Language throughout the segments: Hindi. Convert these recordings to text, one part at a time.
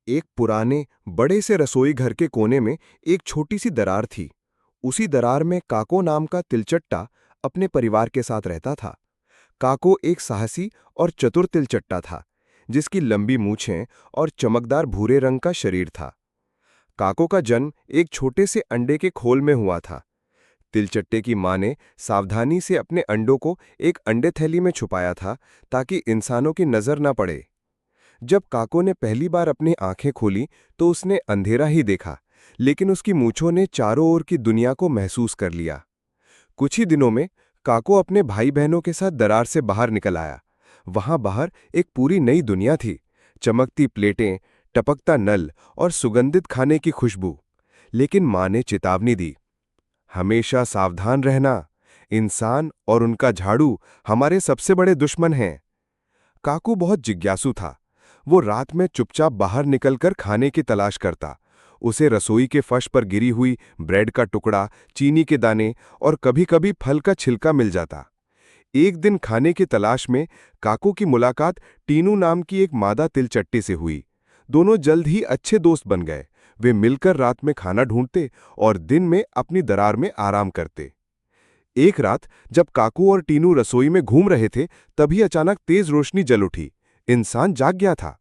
एक पुराने बड़े से रसोई घर के कोने में एक छोटी सी दरार थी। उसी दरार में काको नाम का तिलचट्टा अपने परिवार के साथ रहता था। काको एक साहसी और चतुर तिलचट्टा था, जिसकी लंबी मूछें और चमकदार भूरे रंग का शरीर था। काको का जन्म एक छोटे से अंडे के खोल में हुआ था। तिलचट्टे की मां ने सावधानी से अपने अंडों को एक अंडे थैली में छुपाया था, ताकि इंसानों की नजर न पड़े। जब काको ने पहली बार अपनी आंखें खोली तो उसने अंधेरा ही देखा, लेकिन उसकी मूंछों ने चारों ओर की दुनिया को महसूस कर लिया। कुछ ही दिनों में काको अपने भाई बहनों के साथ दरार से बाहर निकल आया। वहां बाहर एक पूरी नई दुनिया थी। चमकती प्लेटें, टपकता नल और सुगंधित खाने की खुशबू। लेकिन मां ने चेतावनी दी, हमेशा सावधान रहना, इंसान और उनका झाड़ू हमारे सबसे बड़े दुश्मन हैं। काकू बहुत जिज्ञासु था। वो रात में चुपचाप बाहर निकलकर खाने की तलाश करता। उसे रसोई के फर्श पर गिरी हुई ब्रेड का टुकड़ा, चीनी के दाने और कभी-कभी फल का छिलका मिल जाता। एक दिन खाने की तलाश में काकू की मुलाकात टीनू नाम की एक मादा तिलचट्टी से हुई। दोनों जल्द ही अच्छे दोस्त बन गए। वे मिलकर रात में खाना ढूंढते और दिन में अपनी दरार में आराम करते। एक रात जब काकू और टीनू रसोई में घूम रहे थे, तभी अचानक तेज रोशनी जल उठी। इंसान जाग गया था।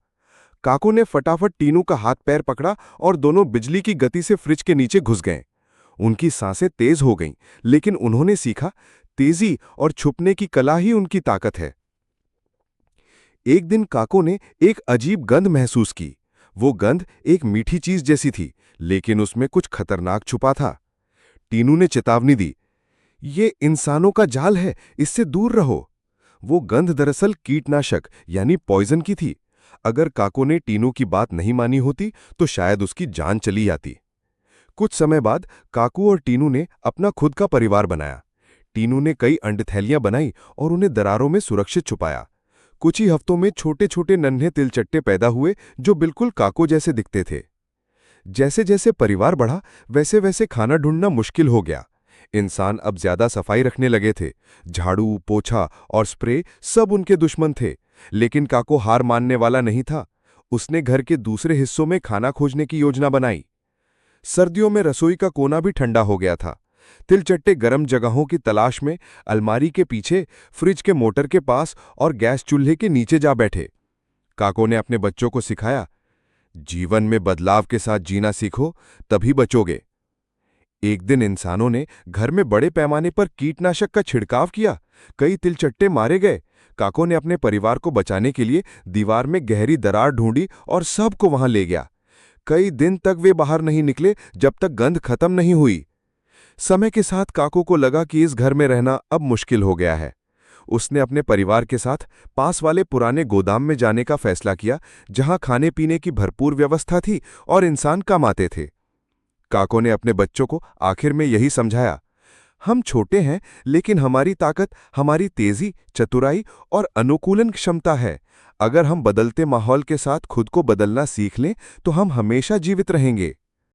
काकू ने फटाफट टीनू का हाथ पैर पकड़ा और दोनों बिजली की गति से फ्रिज के नीचे घुस गए। उनकी सांसें तेज हो गईं, लेकिन उन्होंने सीखा, तेजी और छुपने की कला ही उनकी ताकत है। एक दिन काको ने एक अजीब गंध महसूस की। वो गंध एक मीठी चीज जैसी थी, लेकिन उसमें कुछ खतरनाक छुपा था। टीनू ने चेतावनी दी, ये इंसानों का जाल है, इससे दूर रहो। वो गंध दरअसल कीटनाशक यानी पॉइजन की थी। अगर काको ने टीनू की बात नहीं मानी होती तो शायद उसकी जान चली जाती। कुछ समय बाद काकू और टीनू ने अपना खुद का परिवार बनाया। टीनू ने कई अंडथैलियां बनाई और उन्हें दरारों में सुरक्षित छुपाया। कुछ ही हफ्तों में छोटे छोटे नन्हे तिलचट्टे पैदा हुए, जो बिल्कुल काको जैसे दिखते थे। जैसे जैसे परिवार बढ़ा, वैसे वैसे खाना ढूंढना मुश्किल हो गया। इंसान अब ज्यादा सफाई रखने लगे थे। झाड़ू, पोछा और स्प्रे सब उनके दुश्मन थे। लेकिन काको हार मानने वाला नहीं था। उसने घर के दूसरे हिस्सों में खाना खोजने की योजना बनाई। सर्दियों में रसोई का कोना भी ठंडा हो गया था। तिलचट्टे गर्म जगहों की तलाश में अलमारी के पीछे, फ्रिज के मोटर के पास और गैस चूल्हे के नीचे जा बैठे। काको ने अपने बच्चों को सिखाया, जीवन में बदलाव के साथ जीना सीखो, तभी बचोगे। एक दिन इंसानों ने घर में बड़े पैमाने पर कीटनाशक का छिड़काव किया। कई तिलचट्टे मारे गए। काको ने अपने परिवार को बचाने के लिए दीवार में गहरी दरार ढूंढी और सबको वहां ले गया। कई दिन तक वे बाहर नहीं निकले, जब तक गंध खत्म नहीं हुई। समय के साथ काको को लगा कि इस घर में रहना अब मुश्किल हो गया है। उसने अपने परिवार के साथ पास वाले पुराने गोदाम में जाने का फैसला किया, जहां खाने पीने की भरपूर व्यवस्था थी और इंसान कम आते थे। काको ने अपने बच्चों को आखिर में यही समझाया, हम छोटे हैं, लेकिन हमारी ताकत हमारी तेजी, चतुराई और अनुकूलन क्षमता है। अगर हम बदलते माहौल के साथ खुद को बदलना सीख लें तो हम हमेशा जीवित रहेंगे।